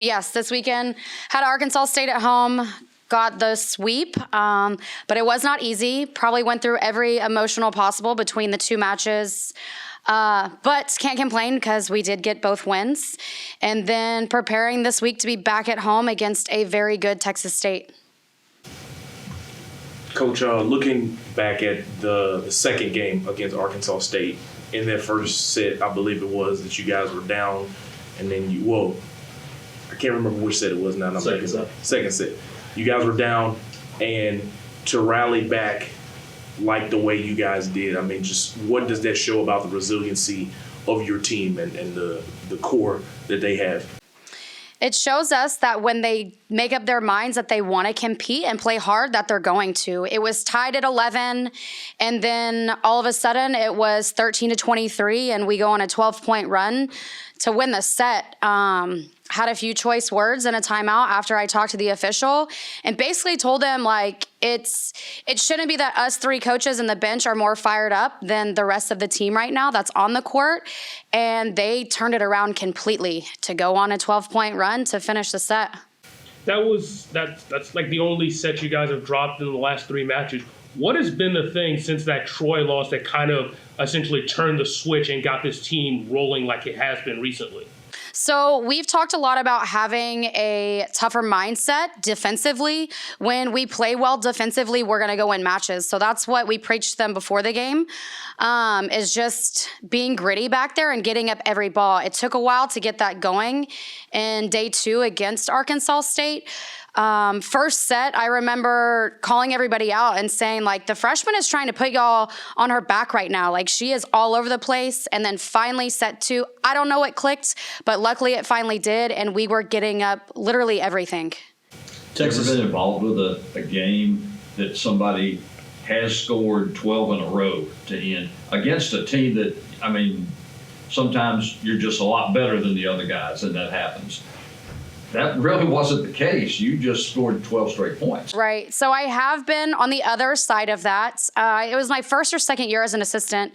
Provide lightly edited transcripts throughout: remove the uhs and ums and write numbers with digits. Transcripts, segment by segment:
Yes, this weekend had Arkansas State at home, got the sweep, but it was not easy. Probably went through every emotional possible between the two matches. But can't complain because we did get both wins. And then preparing this week to be back at home against a very good Texas State. Coach, looking back at the second game against Arkansas State, in that first set, I believe it was, that you guys were down, and then I can't remember which set it was now. Second set. You guys were down, and to rally back like the way you guys did, I mean, just what does that show about the resiliency of your team and the core that they have? It shows us that when they make up their minds that they want to compete and play hard, that they're going to. It was tied at 11, and then all of a sudden it was 13-23, and we go on a 12-point run to win the set. Had a few choice words in a timeout after I talked to the official and basically told him, like, it shouldn't be that us three coaches and the bench are more fired up than the rest of the team right now that's on the court. And they turned it around completely to go on a 12-point run to finish the set. That's like the only set you guys have dropped in the last three matches. What has been the thing since that Troy loss that kind of essentially turned the switch and got this team rolling like it has been recently? So we've talked a lot about having a tougher mindset defensively. When we play well defensively, we're going to go win matches. So that's what we preached to them before the game, is just being gritty back there and getting up every ball. It took a while to get that going in day 2 against Arkansas State. First set, I remember calling everybody out and saying, like, the freshman is trying to put y'all on her back right now. Like, she is all over the place. And then finally set 2, I don't know what clicked, but luckily it finally did. And we were getting up literally everything. Texas been involved with a game that somebody has scored 12 in a row to end against a team that, I mean, sometimes you're just a lot better than the other guys, and that happens. That really wasn't the case. You just scored 12 straight points. Right. So I have been on the other side of that. It was my first or second year as an assistant,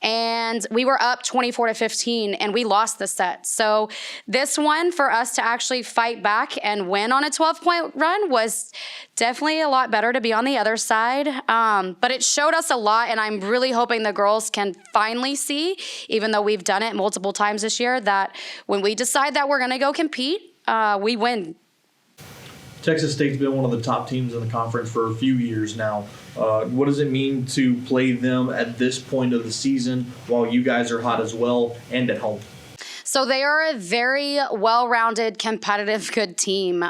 and we were up 24-15, and we lost the set. So this one, for us to actually fight back and win on a 12-point run, was definitely a lot better to be on the other side. But it showed us a lot, and I'm really hoping the girls can finally see, even though we've done it multiple times this year, that when we decide that we're going to go compete, we win. Texas State's been one of the top teams in the conference for a few years now. What does it mean to play them at this point of the season while you guys are hot as well and at home? So they are a very well-rounded, competitive, good team.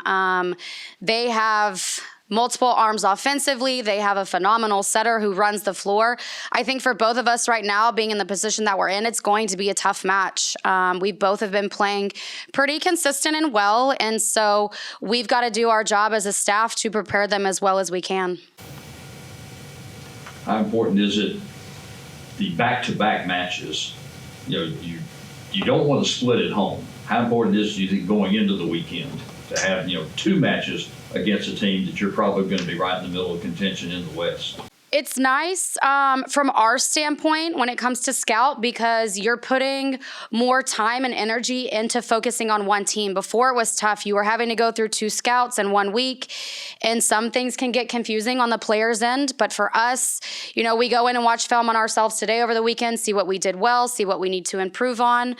They have multiple arms offensively. They have a phenomenal setter who runs the floor. I think for both of us right now, being in the position that we're in, it's going to be a tough match. We both have been playing pretty consistent and well, and so we've got to do our job as a staff to prepare them as well as we can. How important is it, the back-to-back matches? You know, you don't want to split at home. How important is it, do you think, going into the weekend to have, 2 matches against a team that you're probably going to be right in the middle of contention in the West? It's nice from our standpoint when it comes to scout, because you're putting more time and energy into focusing on one team. Before it was tough. You were having to go through 2 scouts in 1 week, and some things can get confusing on the player's end. But for us, we go in and watch film on ourselves today over the weekend, see what we did well, see what we need to improve on.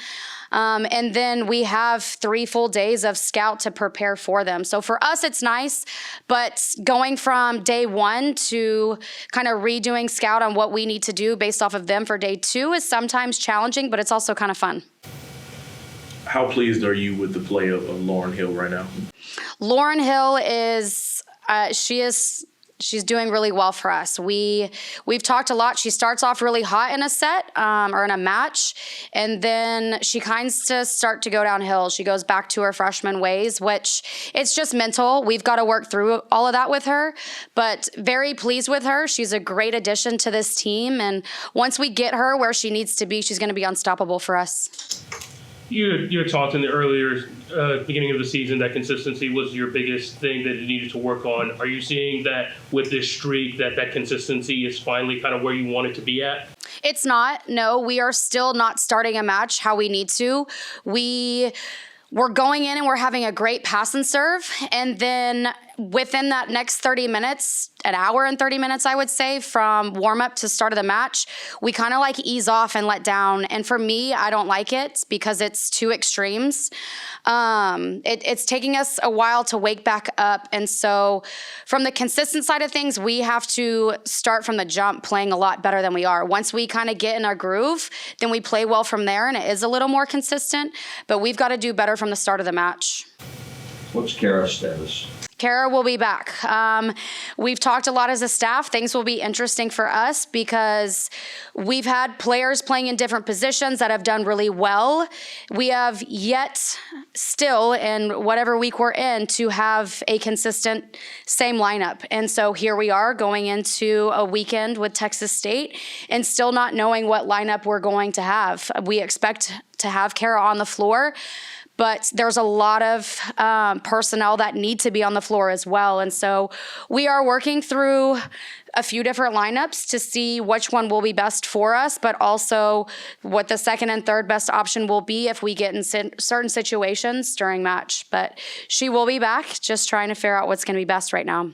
And then we have 3 full days of scout to prepare for them. So for us, it's nice, but going from day 1 to kind of redoing scout on what we need to do based off of them for day 2 is sometimes challenging, but it's also kind of fun. How pleased are you with the play of Lauren Hill right now? Lauren Hill she's doing really well for us. We've talked a lot. She starts off really hot in a set or in a match, and then she kinds to start to go downhill. She goes back to her freshman ways, which it's just mental. We've got to work through all of that with her, but very pleased with her. She's a great addition to this team, and once we get her where she needs to be, she's going to be unstoppable for us. You had talked in the earlier beginning of the season that consistency was your biggest thing that you needed to work on. Are you seeing that with this streak that consistency is finally kind of where you want it to be at? It's not. No, we are still not starting a match how we need to. We we're going in and we're having a great pass and serve. And then within that next 30 minutes, an hour and 30 minutes, I would say, from warm up to start of the match, we kind of like ease off and let down. And for me, I don't like it because it's two extremes. It's taking us a while to wake back up. And so from the consistent side of things, we have to start from the jump playing a lot better than we are. Once we kind of get in our groove, then we play well from there, and it is a little more consistent. But we've got to do better from the start of the match. What's Kara's status? Kara will be back. We've talked a lot as a staff. Things will be interesting for us because we've had players playing in different positions that have done really well. We have yet still, in whatever week we're in, to have a consistent same lineup. And so here we are going into a weekend with Texas State and still not knowing what lineup we're going to have. We expect to have Kara on the floor, but there's a lot of personnel that need to be on the floor as well. And so we are working through a few different lineups to see which one will be best for us, but also what the second and third best option will be if we get in certain situations during match. But she will be back, just trying to figure out what's going to be best right now.